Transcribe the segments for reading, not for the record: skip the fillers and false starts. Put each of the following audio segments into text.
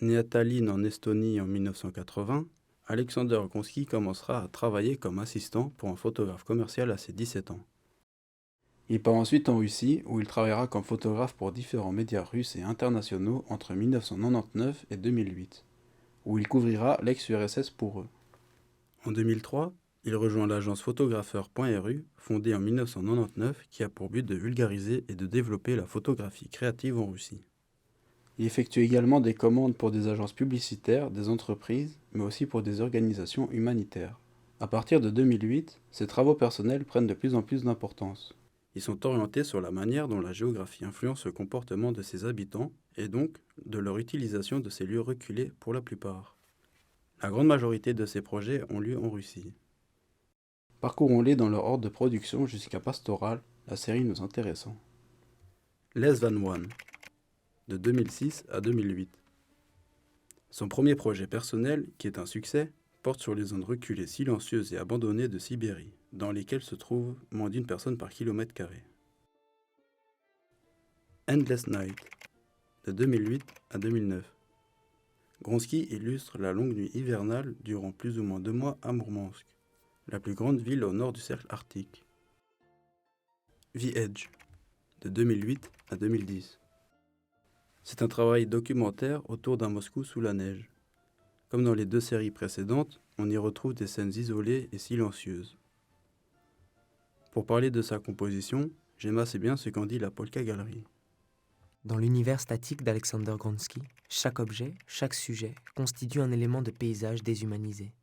Né à Tallinn en Estonie en 1980, Alexander Gonski commencera à travailler comme assistant pour un photographe commercial à ses 17 ans. Il part ensuite en Russie où il travaillera comme photographe pour différents médias russes et internationaux entre 1999 et 2008, où il couvrira l'ex-URSS pour eux. En 2003, il rejoint l'agence photographeur.ru, fondée en 1999, qui a pour but de vulgariser et de développer la photographie créative en Russie. Il effectue également des commandes pour des agences publicitaires, des entreprises, mais aussi pour des organisations humanitaires. À partir de 2008, ses travaux personnels prennent de plus en plus d'importance. Ils sont orientés sur la manière dont la géographie influence le comportement de ses habitants et donc de leur utilisation de ces lieux reculés pour la plupart. La grande majorité de ces projets ont lieu en Russie. Parcourons-les dans leur ordre de production jusqu'à Pastoral, la série nous intéressant. Less Than One, de 2006 à 2008. Son premier projet personnel, qui est un succès, porte sur les zones reculées silencieuses et abandonnées de Sibérie, dans lesquelles se trouve moins d'une personne par kilomètre carré. Endless Night, de 2008 à 2009. Gonski illustre la longue nuit hivernale durant plus ou moins 2 mois à Mourmansk, la plus grande ville au nord du cercle arctique. The Edge, de 2008 à 2010. C'est un travail documentaire autour d'un Moscou sous la neige. Comme dans les 2 séries précédentes, on y retrouve des scènes isolées et silencieuses. Pour parler de sa composition, j'aime assez bien ce qu'en dit la Polka Gallery. Dans l'univers statique d'Alexander Gronsky, chaque objet, chaque sujet constitue un élément de paysage déshumanisé.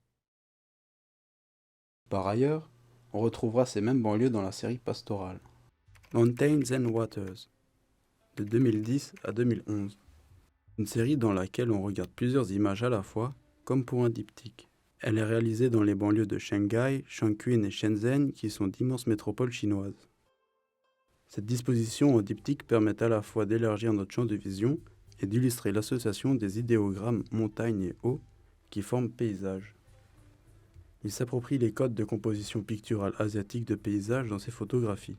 Par ailleurs, on retrouvera ces mêmes banlieues dans la série Pastoral. Mountains and Waters, de 2010 à 2011. Une série dans laquelle on regarde plusieurs images à la fois, comme pour un diptyque. Elle est réalisée dans les banlieues de Shanghai, Chongqing et Shenzhen, qui sont d'immenses métropoles chinoises. Cette disposition en diptyque permet à la fois d'élargir notre champ de vision et d'illustrer l'association des idéogrammes montagne et eau qui forment paysage. Il s'approprie les codes de composition picturale asiatique de paysage dans ses photographies,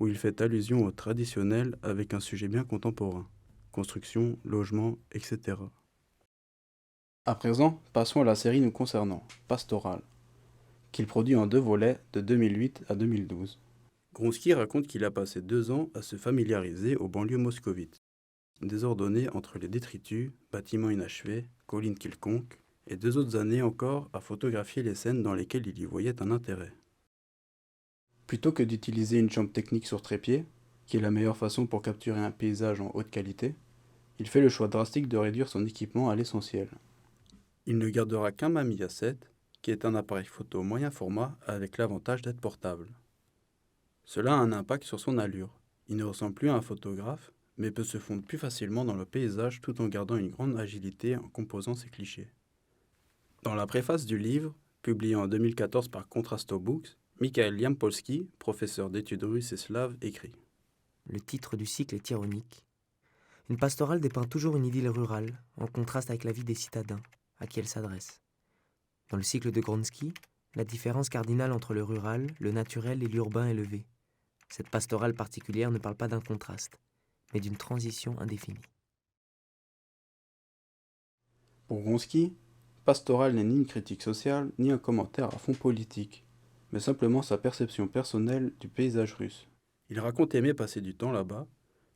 où il fait allusion au traditionnel avec un sujet bien contemporain, construction, logement, etc. À présent, passons à la série nous concernant, Pastoral, qu'il produit en 2 volets de 2008 à 2012. Gonski raconte qu'il a passé 2 ans à se familiariser aux banlieues moscovites, désordonnées entre les détritus, bâtiments inachevés, collines quelconques, et 2 autres années encore à photographier les scènes dans lesquelles il y voyait un intérêt. Plutôt que d'utiliser une chambre technique sur trépied, qui est la meilleure façon pour capturer un paysage en haute qualité, il fait le choix drastique de réduire son équipement à l'essentiel. Il ne gardera qu'un Mamiya 7, qui est un appareil photo moyen format avec l'avantage d'être portable. Cela a un impact sur son allure. Il ne ressemble plus à un photographe, mais peut se fondre plus facilement dans le paysage tout en gardant une grande agilité en composant ses clichés. Dans la préface du livre, publié en 2014 par Contrasto Books, Mikhail Yampolsky, professeur d'études russes et slaves, écrit. Le titre du cycle est ironique. Une pastorale dépeint toujours une idylle rurale, en contraste avec la vie des citadins, à qui elle s'adresse. Dans le cycle de Gronsky, la différence cardinale entre le rural, le naturel et l'urbain est levée. Cette pastorale particulière ne parle pas d'un contraste, mais d'une transition indéfinie. Pour Gonski, Pastoral n'est ni une critique sociale, ni un commentaire à fond politique, mais simplement sa perception personnelle du paysage russe. Il raconte aimer passer du temps là-bas,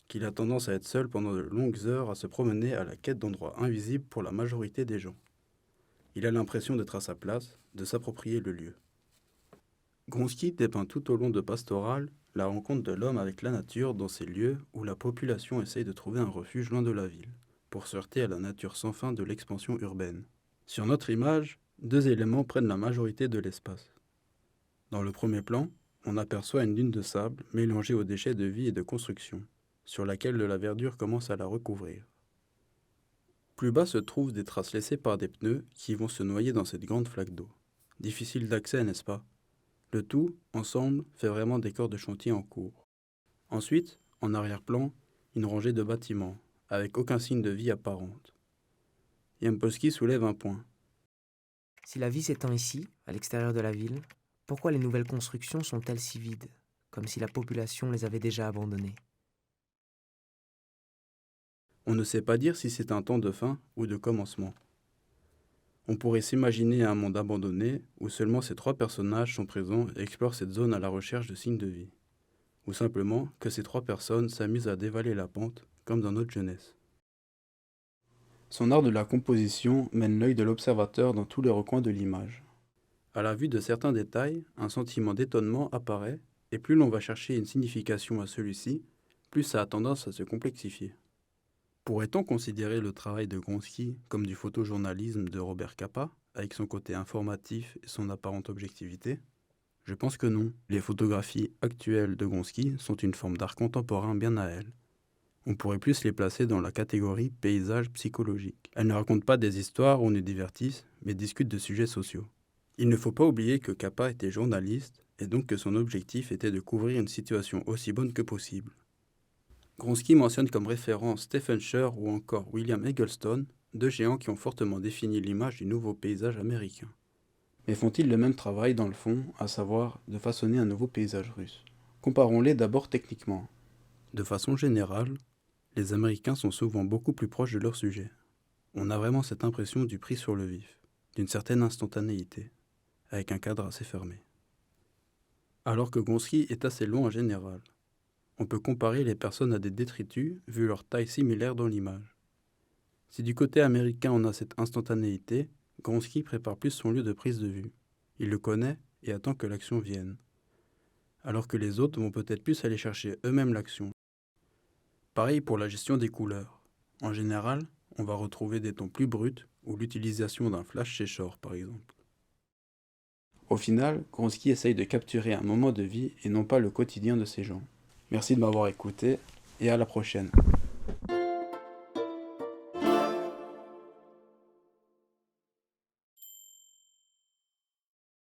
qu'il a tendance à être seul pendant de longues heures à se promener à la quête d'endroits invisibles pour la majorité des gens. Il a l'impression d'être à sa place, de s'approprier le lieu. Gonski dépeint tout au long de Pastoral la rencontre de l'homme avec la nature dans ces lieux où la population essaye de trouver un refuge loin de la ville, pour se heurter à la nature sans fin de l'expansion urbaine. Sur notre image, 2 éléments prennent la majorité de l'espace. Dans le premier plan, on aperçoit une dune de sable mélangée aux déchets de vie et de construction, sur laquelle de la verdure commence à la recouvrir. Plus bas se trouvent des traces laissées par des pneus qui vont se noyer dans cette grande flaque d'eau. Difficile d'accès, n'est-ce pas? Le tout, ensemble, fait vraiment décor de chantier en cours. Ensuite, en arrière-plan, une rangée de bâtiments, avec aucun signe de vie apparente. Yampolsky soulève un point. Si la vie s'étend ici, à l'extérieur de la ville, pourquoi les nouvelles constructions sont-elles si vides, comme si la population les avait déjà abandonnées? On ne sait pas dire si c'est un temps de fin ou de commencement. On pourrait s'imaginer un monde abandonné où seulement ces 3 personnages sont présents et explorent cette zone à la recherche de signes de vie. Ou simplement que ces 3 personnes s'amusent à dévaler la pente, comme dans notre jeunesse. Son art de la composition mène l'œil de l'observateur dans tous les recoins de l'image. À la vue de certains détails, un sentiment d'étonnement apparaît, et plus l'on va chercher une signification à celui-ci, plus ça a tendance à se complexifier. Pourrait-on considérer le travail de Gonski comme du photojournalisme de Robert Capa, avec son côté informatif et son apparente objectivité ? Je pense que non. Les photographies actuelles de Gonski sont une forme d'art contemporain bien à elles. On pourrait plus les placer dans la catégorie paysage psychologique. Elles ne racontent pas des histoires ou ne divertissent, mais discutent de sujets sociaux. Il ne faut pas oublier que Capa était journaliste, et donc que son objectif était de couvrir une situation aussi bonne que possible. Gonski mentionne comme référence Stephen Scher ou encore William Eggleston, 2 géants qui ont fortement défini l'image du nouveau paysage américain. Mais font-ils le même travail dans le fond, à savoir de façonner un nouveau paysage russe ? Comparons-les d'abord techniquement. De façon générale, les Américains sont souvent beaucoup plus proches de leur sujet. On a vraiment cette impression du pris sur le vif, d'une certaine instantanéité, avec un cadre assez fermé. Alors que Gonski est assez long en général. On peut comparer les personnes à des détritus vu leur taille similaire dans l'image. Si du côté américain on a cette instantanéité, Gonski prépare plus son lieu de prise de vue. Il le connaît et attend que l'action vienne. Alors que les autres vont peut-être plus aller chercher eux-mêmes l'action. Pareil pour la gestion des couleurs. En général, on va retrouver des tons plus bruts ou l'utilisation d'un flash chez Shore par exemple. Au final, Gonski essaye de capturer un moment de vie et non pas le quotidien de ces gens. Merci de m'avoir écouté et à la prochaine.